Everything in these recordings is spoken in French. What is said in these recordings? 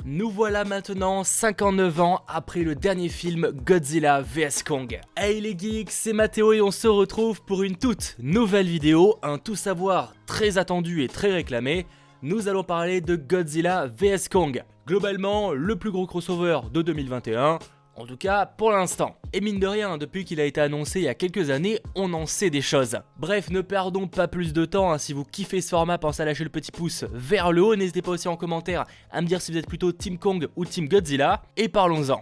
Nous voilà maintenant 59 ans après le dernier film Godzilla vs Kong. Hey les geeks, c'est Mathéo et on se retrouve pour une toute nouvelle vidéo, un tout savoir très attendu et très réclamé. Nous allons parler de Godzilla vs Kong. Globalement, le plus gros crossover de 2021. En tout cas, pour l'instant. Et mine de rien, depuis qu'il a été annoncé il y a quelques années, on en sait des choses. Bref, ne perdons pas plus de temps, si vous kiffez ce format, pensez à lâcher le petit pouce vers le haut. N'hésitez pas aussi en commentaire à me dire si vous êtes plutôt Team Kong ou Team Godzilla. Et parlons-en.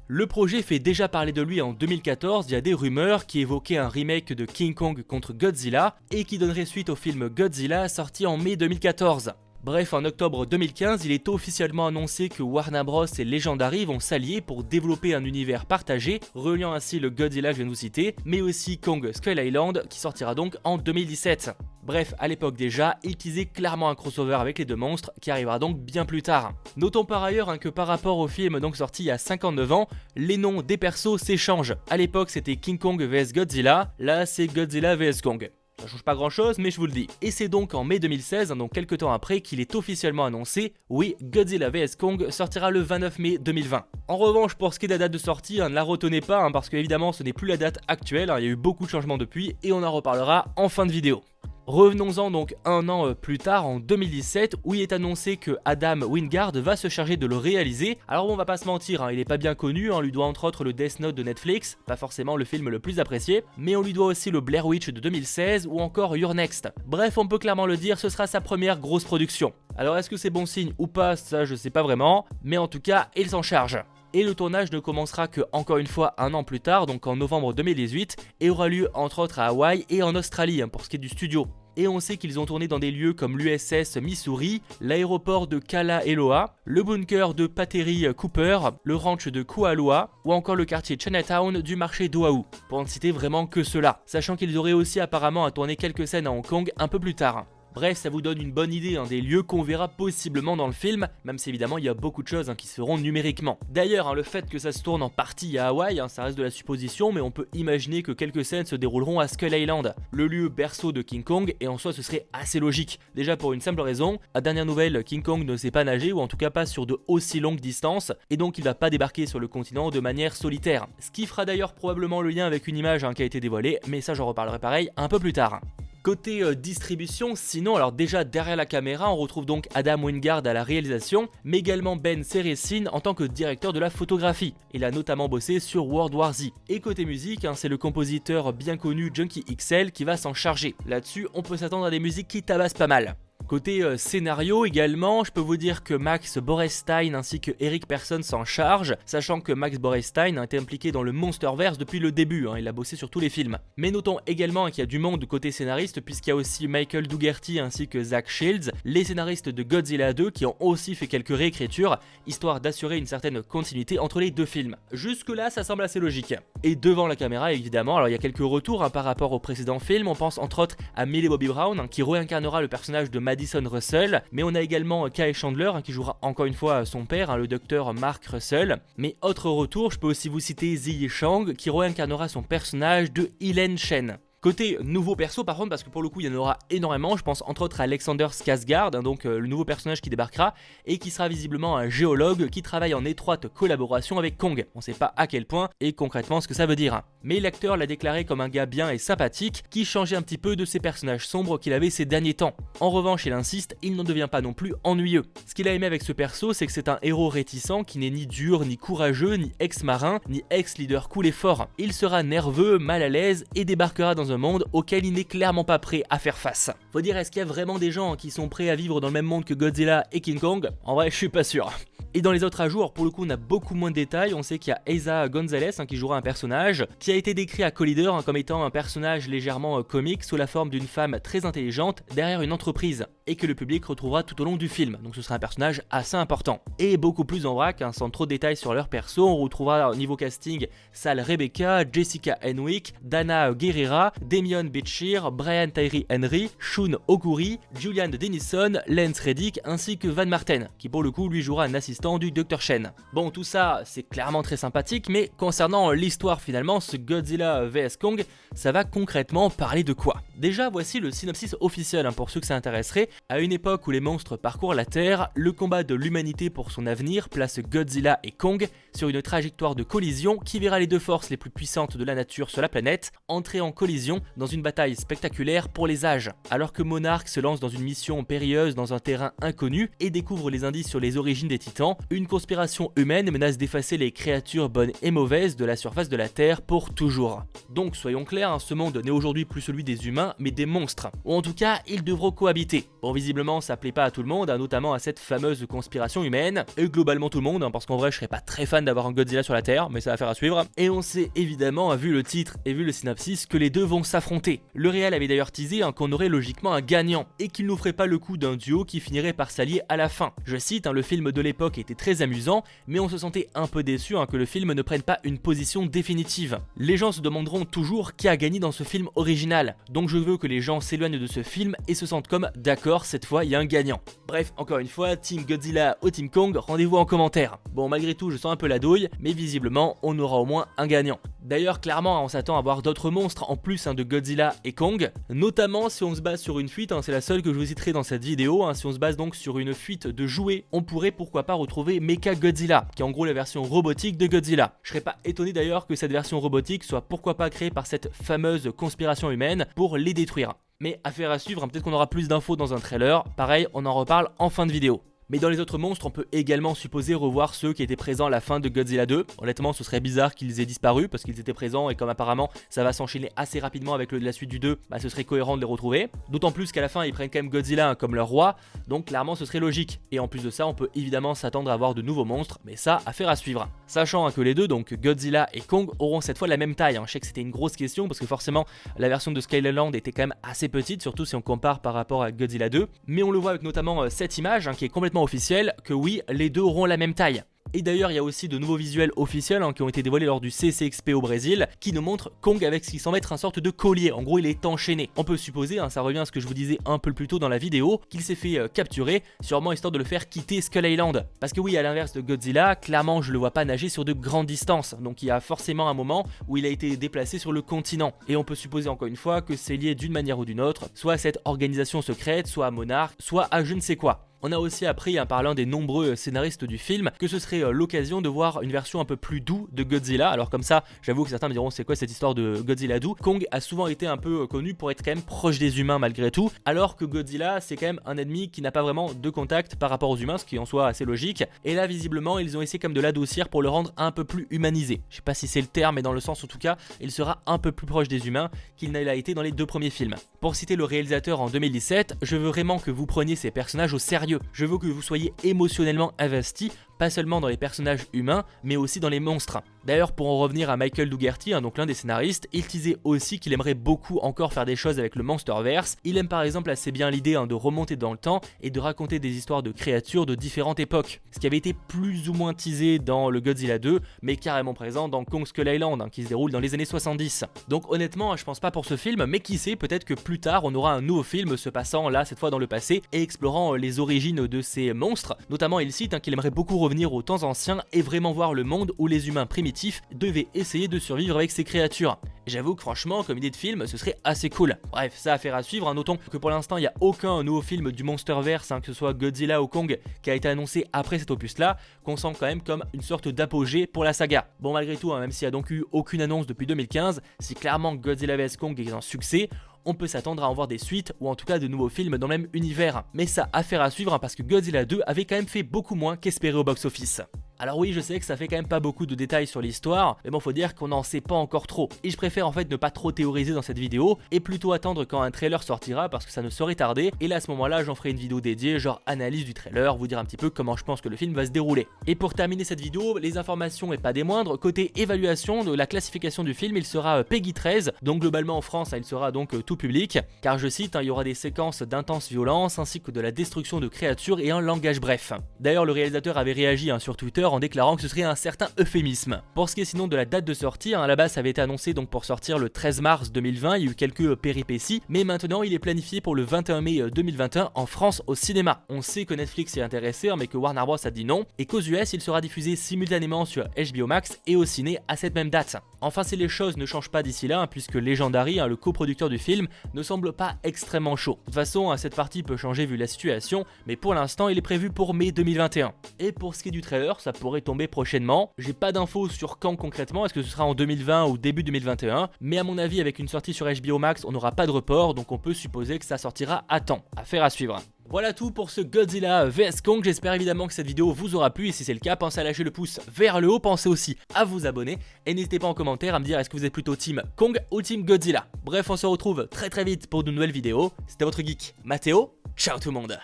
Le projet fait déjà parler de lui en 2014 via des rumeurs qui évoquaient un remake de King Kong contre Godzilla et qui donnerait suite au film Godzilla sorti en mai 2014. Bref, en octobre 2015, il est officiellement annoncé que Warner Bros et Legendary vont s'allier pour développer un univers partagé, reliant ainsi le Godzilla que je viens de vous citer, mais aussi Kong Skull Island qui sortira donc en 2017. Bref, à l'époque déjà, il teasait clairement un crossover avec les deux monstres qui arrivera donc bien plus tard. Notons par ailleurs que par rapport au film donc sorti il y a 59 ans, les noms des persos s'échangent. À l'époque c'était King Kong vs Godzilla, là c'est Godzilla vs Kong. Ça change pas grand chose, mais je vous le dis. Et c'est donc en mai 2016, donc quelques temps après, qu'il est officiellement annoncé, oui, Godzilla vs Kong sortira le 29 mai 2020. En revanche, pour ce qui est de la date de sortie, ne la retenez pas, parce qu'évidemment ce n'est plus la date actuelle, il y a eu beaucoup de changements depuis, et on en reparlera en fin de vidéo. Revenons-en donc un an plus tard, en 2017, où il est annoncé que Adam Wingard va se charger de le réaliser. Alors bon, on va pas se mentir, il est pas bien connu, on lui doit entre autres le Death Note de Netflix, pas forcément le film le plus apprécié, mais on lui doit aussi le Blair Witch de 2016 ou encore You're Next. Bref, on peut clairement le dire, ce sera sa première grosse production. Alors est-ce que c'est bon signe ou pas, ça je sais pas vraiment, mais en tout cas, il s'en charge. Et le tournage ne commencera que, encore une fois, un an plus tard, donc en novembre 2018, et aura lieu entre autres à Hawaï et en Australie, pour ce qui est du studio. Et on sait qu'ils ont tourné dans des lieux comme l'USS Missouri, l'aéroport de Kalaeloa, le bunker de Pateri Cooper, le ranch de Kualoa, ou encore le quartier Chinatown du marché d'Oahu, pour ne citer vraiment que cela, sachant qu'ils auraient aussi apparemment à tourner quelques scènes à Hong Kong un peu plus tard. Bref, ça vous donne une bonne idée des lieux qu'on verra possiblement dans le film, même si évidemment il y a beaucoup de choses qui se feront numériquement. D'ailleurs, le fait que ça se tourne en partie à Hawaï, ça reste de la supposition, mais on peut imaginer que quelques scènes se dérouleront à Skull Island, le lieu berceau de King Kong, et en soi ce serait assez logique. Déjà pour une simple raison, à dernière nouvelle, King Kong ne sait pas nager, ou en tout cas pas sur de aussi longues distances, et donc il va pas débarquer sur le continent de manière solitaire. Ce qui fera d'ailleurs probablement le lien avec une image qui a été dévoilée, mais ça j'en reparlerai pareil un peu plus tard. Côté distribution, sinon, alors déjà derrière la caméra, on retrouve donc Adam Wingard à la réalisation, mais également Ben Ceresin en tant que directeur de la photographie. Il a notamment bossé sur World War Z. Et côté musique, c'est le compositeur bien connu Junkie XL qui va s'en charger. Là-dessus, on peut s'attendre à des musiques qui tabassent pas mal. Côté scénario également, je peux vous dire que Max Borestein ainsi que Eric Persson s'en chargent, sachant que Max Borestein a été impliqué dans le Monsterverse depuis le début, il a bossé sur tous les films. Mais notons également qu'il y a du monde côté scénariste, puisqu'il y a aussi Michael Dougherty ainsi que Zach Shields, les scénaristes de Godzilla 2 qui ont aussi fait quelques réécritures, histoire d'assurer une certaine continuité entre les deux films. Jusque là, ça semble assez logique. Et devant la caméra évidemment, alors il y a quelques retours par rapport au précédent film, on pense entre autres à Millie Bobby Brown qui réincarnera le personnage de Madison Russell, mais on a également Kyle Chandler qui jouera encore une fois son père, le docteur Mark Russell. Mais autre retour, je peux aussi vous citer Ziyi Chang qui réincarnera son personnage de Elen Shen. Côté nouveau perso par contre, parce que pour le coup il y en aura énormément, je pense entre autres à Alexander Skarsgård, donc le nouveau personnage qui débarquera et qui sera visiblement un géologue qui travaille en étroite collaboration avec Kong. On sait pas à quel point et concrètement ce que ça veut dire. Mais l'acteur l'a déclaré comme un gars bien et sympathique qui changeait un petit peu de ses personnages sombres qu'il avait ces derniers temps. En revanche, il insiste, il n'en devient pas non plus ennuyeux. Ce qu'il a aimé avec ce perso, c'est que c'est un héros réticent qui n'est ni dur, ni courageux, ni ex-marin, ni ex-leader cool et fort. Il sera nerveux, mal à l'aise et débarquera dans un monde auquel il n'est clairement pas prêt à faire face. Faut dire, est-ce qu'il y a vraiment des gens qui sont prêts à vivre dans le même monde que Godzilla et King Kong? En vrai, je suis pas sûr. Et dans les autres ajouts, pour le coup on a beaucoup moins de détails, on sait qu'il y a Eiza Gonzalez qui jouera un personnage qui a été décrit à Collider comme étant un personnage légèrement comique sous la forme d'une femme très intelligente derrière une entreprise et que le public retrouvera tout au long du film, donc ce sera un personnage assez important. Et beaucoup plus en vrac, sans trop de détails sur leur perso, on retrouvera au niveau casting Sal Rebecca, Jessica Henwick, Dana Guerrera, Demian Bichir, Brian Tyree Henry, Shun Oguri, Julian Dennison, Lance Reddick ainsi que Van Marten qui pour le coup lui jouera un assistant du Dr. Shen. Bon, tout ça c'est clairement très sympathique, mais concernant l'histoire finalement, ce Godzilla vs Kong, ça va concrètement parler de quoi? Déjà voici le synopsis officiel pour ceux que ça intéresserait, À une époque où les monstres parcourent la Terre, le combat de l'humanité pour son avenir place Godzilla et Kong sur une trajectoire de collision qui verra les deux forces les plus puissantes de la nature sur la planète entrer en collision dans une bataille spectaculaire pour les âges. Alors que Monarch se lance dans une mission périlleuse dans un terrain inconnu et découvre les indices sur les origines des titans, une conspiration humaine menace d'effacer les créatures bonnes et mauvaises de la surface de la Terre pour toujours. Donc soyons clairs, ce monde n'est aujourd'hui plus celui des humains mais des monstres, ou en tout cas ils devront cohabiter. Bon, visiblement ça plaît pas à tout le monde, notamment à cette fameuse conspiration humaine, et globalement tout le monde, parce qu'en vrai je serais pas très fan d'avoir un Godzilla sur la Terre, mais ça va faire à suivre. Et on sait évidemment, vu le titre et vu le synopsis, que les deux vont s'affronter. Le réal avait d'ailleurs teasé qu'on aurait logiquement un gagnant, et qu'il nous ferait pas le coup d'un duo qui finirait par s'allier à la fin. Je cite, le film de l'époque était très amusant, mais on se sentait un peu déçu que le film ne prenne pas une position définitive. Les gens se demanderont toujours qui a gagné dans ce film original, donc je veux que les gens s'éloignent de ce film et se sentent comme d'accord, cette fois il y a un gagnant. Bref, encore une fois, Team Godzilla ou Team Kong, rendez-vous en commentaire. Bon, malgré tout je sens un peu la douille, mais visiblement on aura au moins un gagnant. D'ailleurs clairement on s'attend à voir d'autres monstres en plus de Godzilla et Kong, notamment si on se base sur une fuite, c'est la seule que je vous citerai dans cette vidéo, si on se base donc sur une fuite de jouets, on pourrait pourquoi pas retrouver Mecha Godzilla, qui est en gros la version robotique de Godzilla. Je serais pas étonné d'ailleurs que cette version robotique soit pourquoi pas créée par cette fameuse conspiration humaine pour les détruire. Mais affaire à suivre, peut-être qu'on aura plus d'infos dans un trailer, pareil on en reparle en fin de vidéo. Mais dans les autres monstres, on peut également supposer revoir ceux qui étaient présents à la fin de Godzilla 2. Honnêtement, ce serait bizarre qu'ils aient disparu parce qu'ils étaient présents et comme apparemment ça va s'enchaîner assez rapidement avec la suite du 2, ce serait cohérent de les retrouver. D'autant plus qu'à la fin, ils prennent quand même Godzilla comme leur roi, donc clairement ce serait logique. Et en plus de ça, on peut évidemment s'attendre à avoir de nouveaux monstres, mais ça, affaire à suivre. Sachant que les deux, donc Godzilla et Kong, auront cette fois la même taille. Je sais que c'était une grosse question parce que forcément, la version de Skyland était quand même assez petite, surtout si on compare par rapport à Godzilla 2. Mais on le voit avec notamment cette image qui est complètement officielle, que oui, les deux auront la même taille. Et d'ailleurs il y a aussi de nouveaux visuels officiels qui ont été dévoilés lors du CCXP au Brésil qui nous montrent Kong avec ce qui semble être une sorte de collier, en gros il est enchaîné. On peut supposer, ça revient à ce que je vous disais un peu plus tôt dans la vidéo, qu'il s'est fait capturer, sûrement histoire de le faire quitter Skull Island. Parce que oui, à l'inverse de Godzilla, clairement je le vois pas nager sur de grandes distances, donc il y a forcément un moment où il a été déplacé sur le continent. Et on peut supposer encore une fois que c'est lié d'une manière ou d'une autre, soit à cette organisation secrète, soit à Monarch, soit à je ne sais quoi. On a aussi appris, par l'un des nombreux scénaristes du film, que ce serait l'occasion de voir une version un peu plus douce de Godzilla. Alors comme ça, j'avoue que certains me diront c'est quoi cette histoire de Godzilla doux. Kong a souvent été un peu connu pour être quand même proche des humains malgré tout, alors que Godzilla c'est quand même un ennemi qui n'a pas vraiment de contact par rapport aux humains, ce qui en soit assez logique. Et là visiblement ils ont essayé comme de l'adoucir pour le rendre un peu plus humanisé. Je sais pas si c'est le terme, mais dans le sens en tout cas, il sera un peu plus proche des humains qu'il n'a été dans les deux premiers films. Pour citer le réalisateur en 2017, je veux vraiment que vous preniez ces personnages au sérieux. Je veux que vous soyez émotionnellement investis, pas seulement dans les personnages humains, mais aussi dans les monstres. D'ailleurs, pour en revenir à Michael Dougherty, donc l'un des scénaristes, il disait aussi qu'il aimerait beaucoup encore faire des choses avec le Monsterverse. Il aime par exemple assez bien l'idée de remonter dans le temps et de raconter des histoires de créatures de différentes époques. Ce qui avait été plus ou moins teasé dans le Godzilla 2, mais carrément présent dans Kong Skull Island, qui se déroule dans les années 70. Donc honnêtement, je pense pas pour ce film, mais qui sait, peut-être que plus tard on aura un nouveau film se passant là cette fois dans le passé et explorant les origines de ces monstres. Notamment il cite qu'il aimerait beaucoup revenir aux temps anciens et vraiment voir le monde où les humains primitifs devaient essayer de survivre avec ces créatures. J'avoue que franchement, comme idée de film, ce serait assez cool. Bref, ça à faire à suivre. Notons que pour l'instant, il n'y a aucun nouveau film du Monsterverse, que ce soit Godzilla ou Kong, qui a été annoncé après cet opus-là, qu'on sent quand même comme une sorte d'apogée pour la saga. Bon, malgré tout, même s'il n'y a donc eu aucune annonce depuis 2015, si clairement Godzilla vs Kong est un succès, on peut s'attendre à en voir des suites ou en tout cas de nouveaux films dans le même univers. Mais ça, affaire à suivre parce que Godzilla 2 avait quand même fait beaucoup moins qu'espéré au box-office. Alors oui, je sais que ça fait quand même pas beaucoup de détails sur l'histoire, mais bon, faut dire qu'on n'en sait pas encore trop. Et je préfère en fait ne pas trop théoriser dans cette vidéo, et plutôt attendre quand un trailer sortira, parce que ça ne saurait tarder, et là à ce moment-là, j'en ferai une vidéo dédiée, genre analyse du trailer, vous dire un petit peu comment je pense que le film va se dérouler. Et pour terminer cette vidéo, les informations et pas des moindres, côté évaluation de la classification du film, il sera PEGI 13, donc globalement en France, il sera donc tout public, car je cite, il y aura des séquences d'intense violence, ainsi que de la destruction de créatures et un langage bref. D'ailleurs, le réalisateur avait réagi sur Twitter rumeurs en déclarant que ce serait un certain euphémisme. Pour ce qui est sinon de la date de sortie, à la base ça avait été annoncé donc pour sortir le 13 mars 2020, il y a eu quelques péripéties, mais maintenant il est planifié pour le 21 mai 2021 en France au cinéma. On sait que Netflix est intéressé, mais que Warner Bros a dit non, et qu'aux US il sera diffusé simultanément sur HBO Max et au ciné à cette même date. Enfin si les choses ne changent pas d'ici là, puisque Legendary, le coproducteur du film, ne semble pas extrêmement chaud. De toute façon, cette partie peut changer vu la situation, mais pour l'instant il est prévu pour mai 2021. Et pour ce qui est du trailer, ça pourrait tomber prochainement. J'ai pas d'infos sur quand concrètement, est-ce que ce sera en 2020 ou début 2021, mais à mon avis avec une sortie sur HBO Max, on n'aura pas de report, donc on peut supposer que ça sortira à temps. Affaire à suivre. Voilà tout pour ce Godzilla vs Kong, j'espère évidemment que cette vidéo vous aura plu et si c'est le cas, pensez à lâcher le pouce vers le haut, pensez aussi à vous abonner et n'hésitez pas en commentaire à me dire est-ce que vous êtes plutôt team Kong ou team Godzilla. Bref, on se retrouve très vite pour de nouvelles vidéos, c'était votre geek Mathéo, ciao tout le monde.